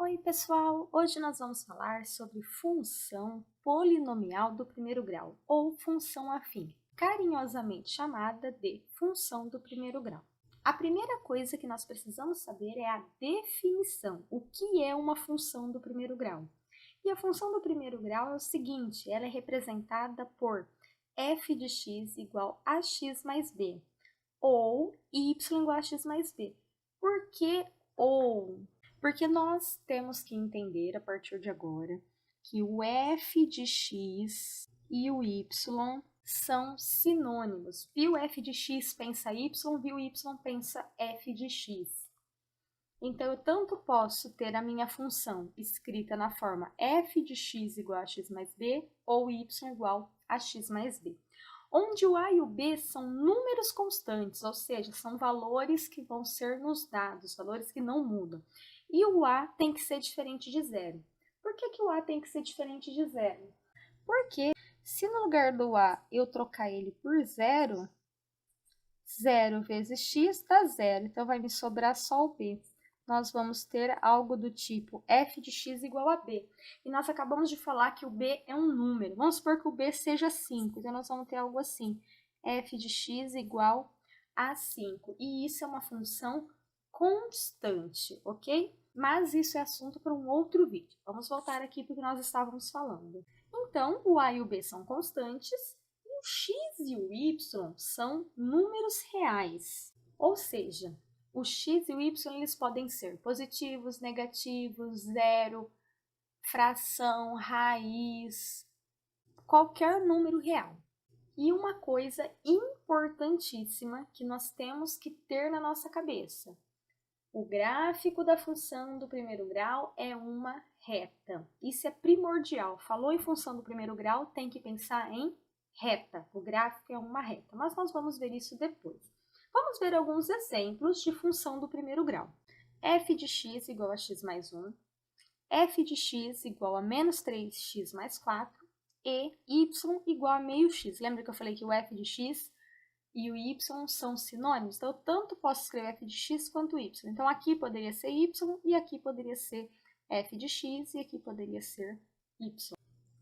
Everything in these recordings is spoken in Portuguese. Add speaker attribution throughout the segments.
Speaker 1: Oi, pessoal! Hoje nós vamos falar sobre função polinomial do primeiro grau, ou função afim, carinhosamente chamada de função do primeiro grau. A primeira coisa que nós precisamos saber é a definição. O que é uma função do primeiro grau? E a função do primeiro grau é o seguinte, ela é representada por f de x igual a x mais b, ou y igual a x mais b. Por que ou? Porque nós temos que entender a partir de agora que o f de x e o y são sinônimos. Viu f de x pensa y, viu y pensa f de x. Então, eu tanto posso ter a minha função escrita na forma f de x igual a x mais b ou y igual a x mais b. Onde o a e o b são números constantes, ou seja, são valores que vão ser nos dados, valores que não mudam. E o a tem que ser diferente de zero. Por que o a tem que ser diferente de zero? Porque se no lugar do a eu trocar ele por zero, 0 vezes x dá zero, então vai me sobrar só o b. Nós vamos ter algo do tipo f de x igual a b. E nós acabamos de falar que o b é um número. Vamos supor que o b seja 5, então nós vamos ter algo assim, f de x igual a 5. E isso é uma função constante, ok? Mas isso é assunto para um outro vídeo. Vamos voltar aqui para o que nós estávamos falando. Então, o a e o b são constantes, e o x e o y são números reais. Ou seja, o x e o y eles podem ser positivos, negativos, zero, fração, raiz, qualquer número real. E uma coisa importantíssima que nós temos que ter na nossa cabeça: o gráfico da função do primeiro grau é uma reta. Isso é primordial. Falou em função do primeiro grau, tem que pensar em reta. O gráfico é uma reta, mas nós vamos ver isso depois. Vamos ver alguns exemplos de função do primeiro grau. F de x igual a x mais 1, f de x igual a menos 3x mais 4 e y igual a meio x. Lembra que eu falei que o f de x e o y são sinônimos? Então, eu tanto posso escrever f de x quanto y. Então, aqui poderia ser y e aqui poderia ser f de x e aqui poderia ser y.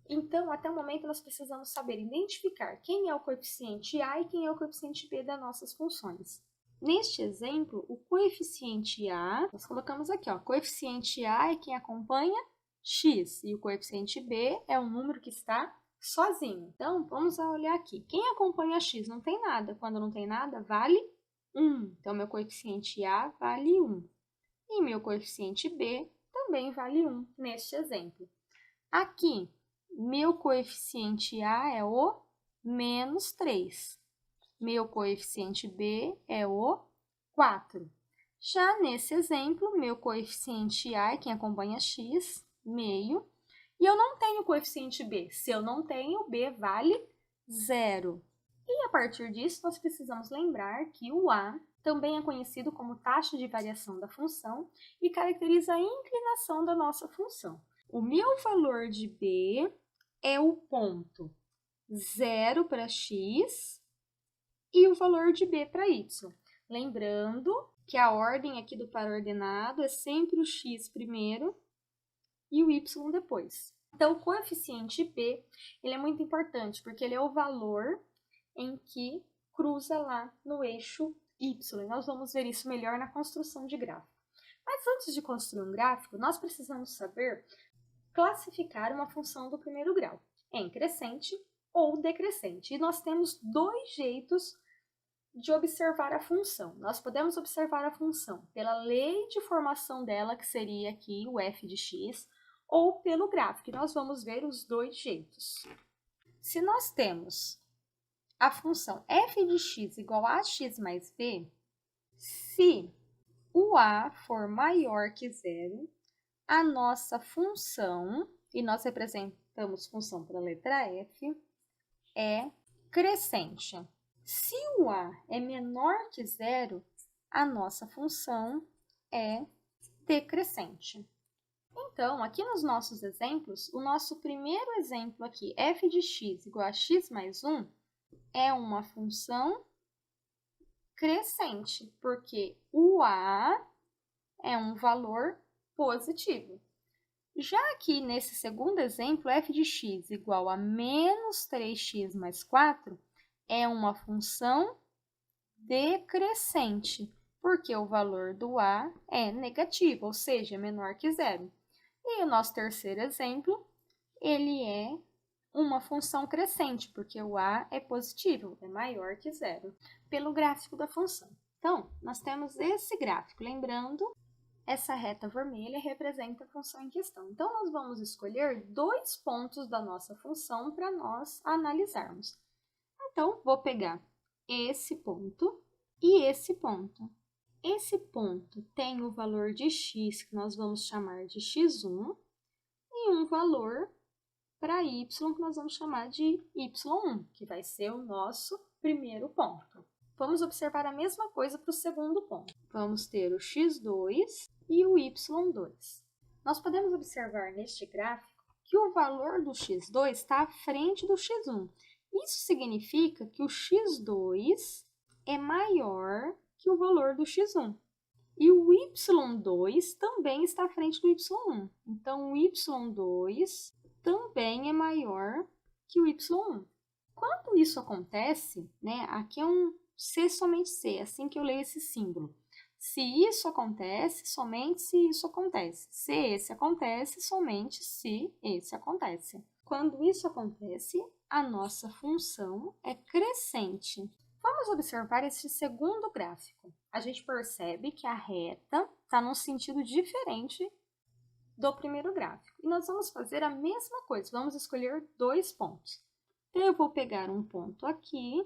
Speaker 1: Então, até o momento, nós precisamos saber identificar quem é o coeficiente a e quem é o coeficiente b das nossas funções. Neste exemplo, o coeficiente a, nós colocamos aqui, ó, coeficiente a é quem acompanha x e o coeficiente b é o número que está sozinho. Então, vamos olhar aqui. Quem acompanha x não tem nada. Quando não tem nada, vale 1. Então, meu coeficiente a vale 1. E meu coeficiente b também vale 1 neste exemplo. Aqui, meu coeficiente a é o menos 3. Meu coeficiente b é o 4. Já nesse exemplo, meu coeficiente a é quem acompanha x, meio, e eu não tenho coeficiente b. Se eu não tenho, b vale 0. E a partir disso, nós precisamos lembrar que o a também é conhecido como taxa de variação da função e caracteriza a inclinação da nossa função. O meu valor de b é o ponto 0 para x e o valor de b para y. Lembrando que a ordem aqui do par ordenado é sempre o x primeiro e o y depois. Então, o coeficiente b ele é muito importante, porque ele é o valor em que cruza lá no eixo y. Nós vamos ver isso melhor na construção de gráfico. Mas antes de construir um gráfico, nós precisamos saber classificar uma função do primeiro grau em crescente ou decrescente. E nós temos dois jeitos de observar a função. Nós podemos observar a função pela lei de formação dela, que seria aqui o f de x, ou pelo gráfico. E nós vamos ver os dois jeitos. Se nós temos a função f de x igual a x mais b, se o a for maior que 0, a nossa função, e nós representamos função pela letra f, é crescente. Se o a é menor que 0, a nossa função é decrescente. Então, aqui nos nossos exemplos, o nosso primeiro exemplo aqui, f de x igual a x mais 1, é uma função crescente, porque o a é um valor positivo. Já aqui nesse segundo exemplo, f de x igual a menos 3x mais 4 é uma função decrescente, porque o valor do a é negativo, ou seja, é menor que zero. E o nosso terceiro exemplo, ele é uma função crescente, porque o a é positivo, é maior que zero, pelo gráfico da função. Então, nós temos esse gráfico, lembrando, essa reta vermelha representa a função em questão. Então, nós vamos escolher 2 pontos da nossa função para nós analisarmos. Então, vou pegar esse ponto e esse ponto. Esse ponto tem o valor de x, que nós vamos chamar de x1, e um valor para y, que nós vamos chamar de y1, que vai ser o nosso primeiro ponto. Vamos observar a mesma coisa para o segundo ponto. Vamos ter o x2 e o y2. Nós podemos observar neste gráfico que o valor do x2 está à frente do x1. Isso significa que o x2 é maior que o valor do x1. E o y2 também está à frente do y1. Então, o y2 também é maior que o y1. Quando isso acontece, né, aqui é um C somente C, assim que eu leio esse símbolo. Se isso acontece, somente se isso acontece. Se esse acontece, somente se esse acontece. Quando isso acontece, a nossa função é crescente. Vamos observar esse segundo gráfico. A gente percebe que a reta está num sentido diferente do primeiro gráfico. E nós vamos fazer a mesma coisa, vamos escolher 2 pontos. Então, eu vou pegar um ponto aqui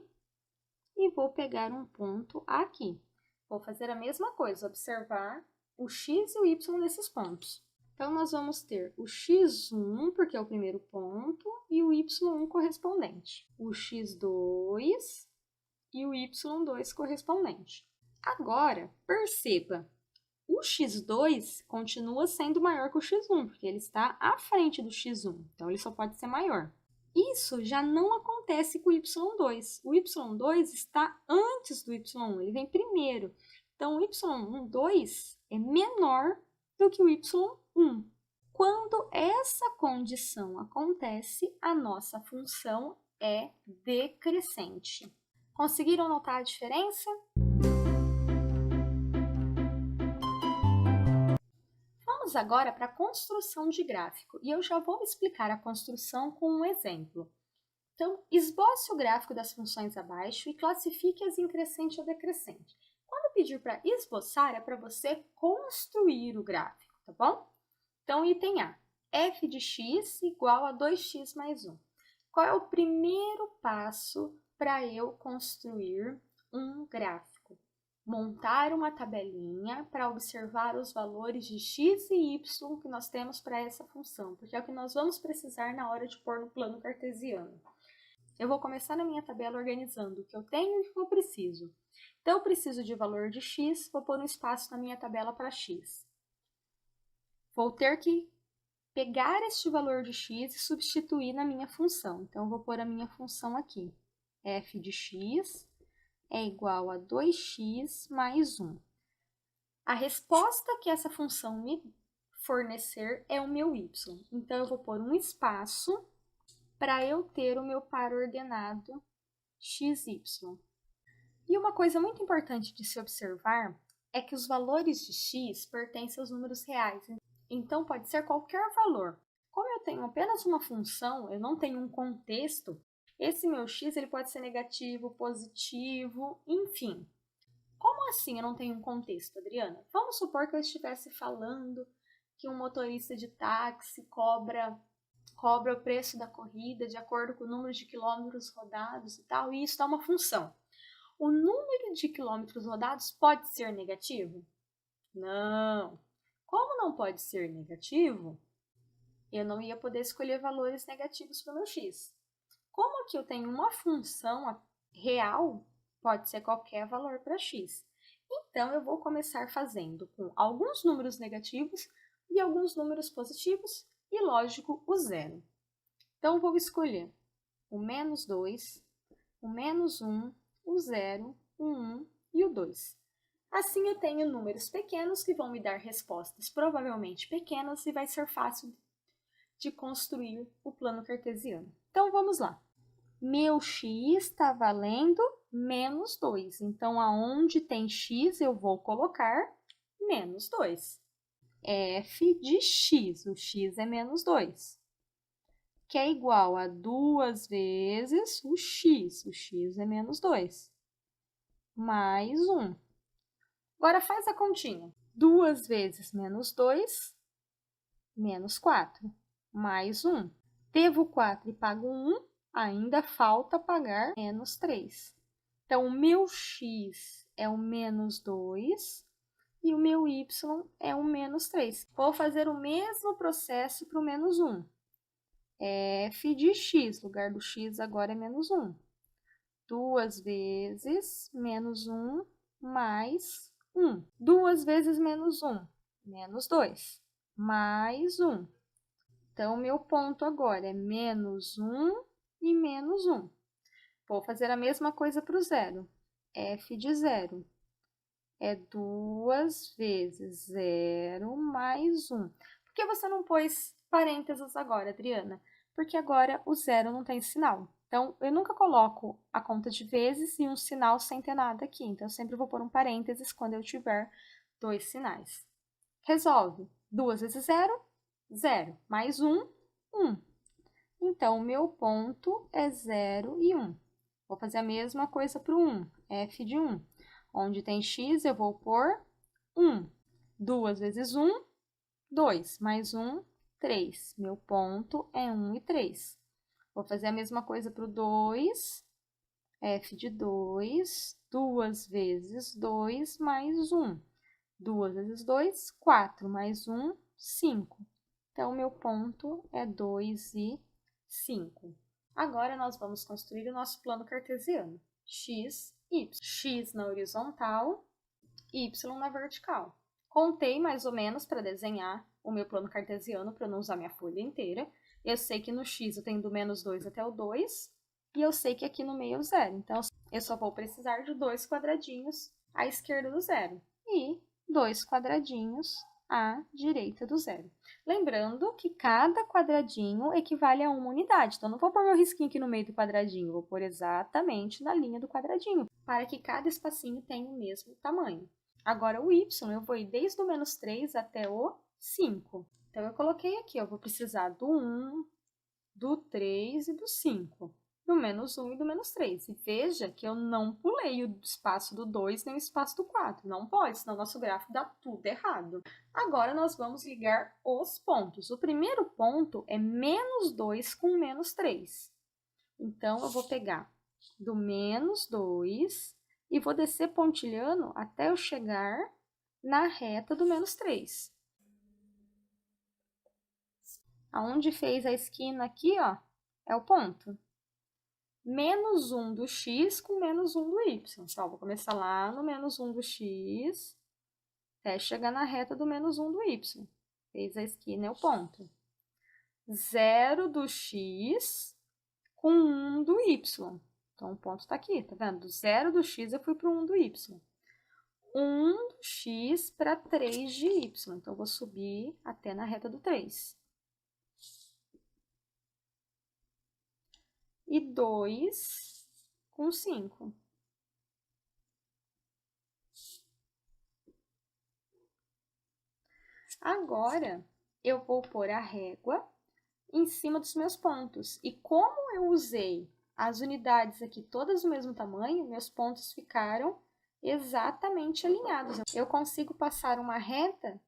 Speaker 1: e vou pegar um ponto aqui. Vou fazer a mesma coisa, observar o x e o y nesses pontos. Então, nós vamos ter o x1, porque é o primeiro ponto, e o y1 correspondente. O x2 e o y2 correspondente. Agora, perceba, o x2 continua sendo maior que o x1, porque ele está à frente do x1, então ele só pode ser maior. Isso já não acontece com o y2. O y2 está antes do y1, ele vem primeiro. Então, o y2 é menor do que o y1. Quando essa condição acontece, a nossa função é decrescente. Conseguiram notar a diferença? Vamos agora para a construção de gráfico, e eu já vou explicar a construção com um exemplo. Então, esboce o gráfico das funções abaixo e classifique-as em crescente ou decrescente. Quando pedir para esboçar, é para você construir o gráfico, tá bom? Então, item A, f de x igual a 2x mais 1. Qual é o primeiro passo para eu construir um gráfico? Montar uma tabelinha para observar os valores de x e y que nós temos para essa função, porque é o que nós vamos precisar na hora de pôr no plano cartesiano. Eu vou começar na minha tabela organizando o que eu tenho e o que eu preciso. Então, eu preciso de valor de x, vou pôr um espaço na minha tabela para x. Vou ter que pegar este valor de x e substituir na minha função. Então, eu vou pôr a minha função aqui. f de x é igual a 2x mais 1. A resposta que essa função me fornecer é o meu y. Então, eu vou pôr um espaço para eu ter o meu par ordenado xy. E uma coisa muito importante de se observar é que os valores de x pertencem aos números reais. Então, pode ser qualquer valor. Como eu tenho apenas uma função, eu não tenho um contexto, esse meu x ele pode ser negativo, positivo, enfim. Como assim eu não tenho um contexto, Adriana? Vamos supor que eu estivesse falando que um motorista de táxi cobra o preço da corrida de acordo com o número de quilômetros rodados e tal, e isso dá uma função. O número de quilômetros rodados pode ser negativo? Não. Como não pode ser negativo, eu não ia poder escolher valores negativos para o meu x. Como aqui eu tenho uma função real, pode ser qualquer valor para x. Então, eu vou começar fazendo com alguns números negativos e alguns números positivos e, lógico, o zero. Então, vou escolher o menos 2, o menos 1, o 0, o 1 e o 2. Assim, eu tenho números pequenos que vão me dar respostas provavelmente pequenas e vai ser fácil de construir o plano cartesiano. Então, vamos lá. Meu x está valendo menos 2. Então, aonde tem x, eu vou colocar menos 2. F de x, o x é menos 2, que é igual a 2 vezes o x é menos 2, mais 1. Agora, faz a continha. 2 vezes menos 2, menos 4, mais 1. Devo 4 e pago 1, ainda falta pagar menos 3. Então, o meu x é o menos 2 e o meu y é o menos 3. Vou fazer o mesmo processo para o menos 1. F de x, lugar do x agora é menos 1. 2 vezes menos 1 mais 1. 2 vezes menos 1, menos 2, mais 1. Então, meu ponto agora é menos 1 e menos 1. Vou fazer a mesma coisa para o zero. F de zero é 2 vezes 0 mais 1. Por que você não pôs parênteses agora, Adriana? Porque agora o zero não tem sinal. Então, eu nunca coloco a conta de vezes e um sinal sem ter nada aqui. Então, eu sempre vou pôr um parênteses quando eu tiver 2 sinais. Resolve. 2 vezes 0, 0. Mais 1, 1. Então, o meu ponto é 0 e 1. Vou fazer a mesma coisa para o 1, F de 1. Onde tem x, eu vou pôr 1. 2 vezes 1, 2. Mais 1, 3. Meu ponto é 1 e 3. Vou fazer a mesma coisa para o 2, F de 2. 2 vezes 2 mais 1. 2 vezes 2, 4. Mais 1, 5. Então, meu ponto é 2 e 5. Agora, nós vamos construir o nosso plano cartesiano. X, y. X na horizontal, y na vertical. Contei mais ou menos para desenhar o meu plano cartesiano, para não usar minha folha inteira. Eu sei que no x eu tenho do menos 2 até o 2, e eu sei que aqui no meio é o zero. Então, eu só vou precisar de 2 quadradinhos à esquerda do zero e 2 quadradinhos à direita do zero. Lembrando que cada quadradinho equivale a uma unidade. Então, não vou pôr meu risquinho aqui no meio do quadradinho, vou pôr exatamente na linha do quadradinho, para que cada espacinho tenha o mesmo tamanho. Agora, o y, eu vou ir desde o menos 3 até o 5. Então, eu coloquei aqui, eu vou precisar do 1, do 3 e do 5. Do menos 1 e do menos 3. E veja que eu não pulei o espaço do 2 nem o espaço do 4. Não pode, senão nosso gráfico dá tudo errado. Agora, nós vamos ligar os pontos. O primeiro ponto é menos 2 com menos 3. Então, eu vou pegar do menos 2 e vou descer pontilhando até eu chegar na reta do menos 3. Aonde fez a esquina aqui, ó, é o ponto. Menos 1 do x com menos 1 do y. Então, vou começar lá no menos 1 do x, até chegar na reta do menos 1 do y. Fez a esquina, é o ponto. 0 do x com 1 do y. Então, o ponto está aqui, tá vendo? Do 0 do x eu fui para o 1 do y. 1 do x para 3 de y. Então, eu vou subir até na reta do 3. E 2 com 5. Agora, eu vou pôr a régua em cima dos meus pontos. E como eu usei as unidades aqui todas do mesmo tamanho, meus pontos ficaram exatamente alinhados. Eu consigo passar uma reta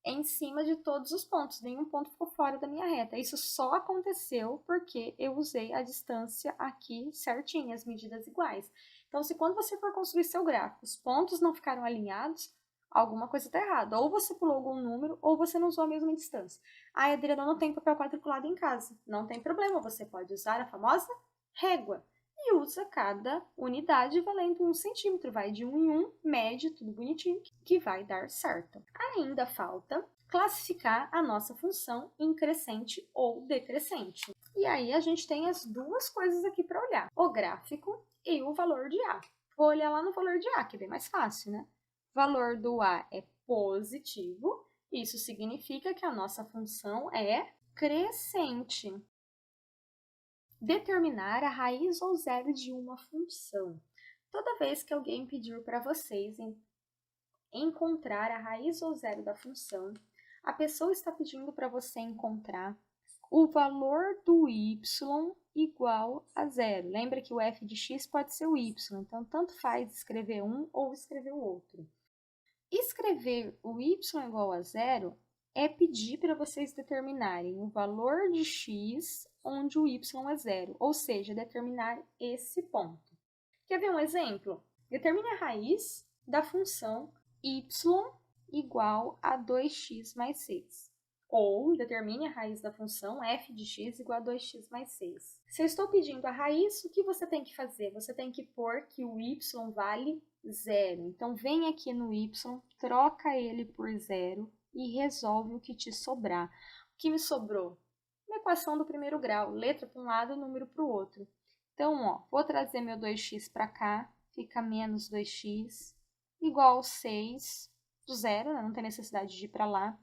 Speaker 1: em cima de todos os pontos, nenhum ponto ficou fora da minha reta. Isso só aconteceu porque eu usei a distância aqui certinha, as medidas iguais. Então, se quando você for construir seu gráfico, os pontos não ficaram alinhados, alguma coisa está errada. Ou você pulou algum número, ou você não usou a mesma distância. Ah, Adriana, não tem papel quadriculado em casa. Não tem problema, você pode usar a famosa régua. E usa cada unidade valendo 1 centímetro. Vai de 1 em 1, mede tudo bonitinho, que vai dar certo. Ainda falta classificar a nossa função em crescente ou decrescente. E aí, a gente tem as duas coisas aqui para olhar. O gráfico e o valor de A. Vou olhar lá no valor de A, que é bem mais fácil, né? valor do a é positivo, isso significa que a nossa função é crescente. Determinar a raiz ou zero de uma função. Toda vez que alguém pedir para vocês encontrar a raiz ou zero da função, a pessoa está pedindo para você encontrar o valor do y igual a zero. Lembra que o f de x pode ser o y, então tanto faz escrever um ou escrever o outro. Escrever o y igual a zero é pedir para vocês determinarem o valor de x onde o y é zero, ou seja, determinar esse ponto. Quer ver um exemplo? Determine a raiz da função y igual a 2x mais 6. Ou determine a raiz da função f de x igual a 2x mais 6. Se eu estou pedindo a raiz, o que você tem que fazer? Você tem que pôr que o y vale zero. Então, vem aqui no y, troca ele por zero e resolve o que te sobrar. O que me sobrou? Uma equação do primeiro grau, letra para um lado, número para o outro. Então, ó, vou trazer meu 2x para cá, fica menos 2x, igual a 6, do zero, né? Não tem necessidade de ir para lá.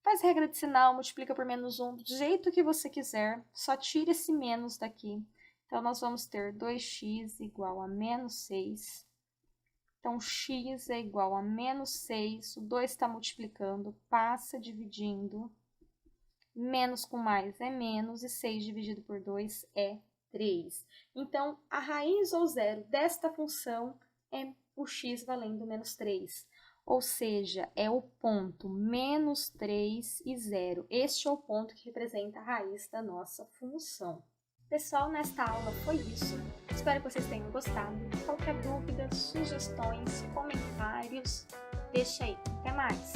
Speaker 1: Faz regra de sinal, multiplica por menos 1, do jeito que você quiser, só tira esse menos daqui. Então, nós vamos ter 2x igual a menos 6. Então, x é igual a menos 6, o 2 está multiplicando, passa dividindo, menos com mais é menos, e 6 dividido por 2 é 3. Então, a raiz ou zero desta função é o x valendo menos 3. Ou seja, é o ponto menos 3 e 0. Este é o ponto que representa a raiz da nossa função. Pessoal, nesta aula foi isso. Espero que vocês tenham gostado. Qualquer dúvida, sugestões, comentários, deixa aí. Até mais!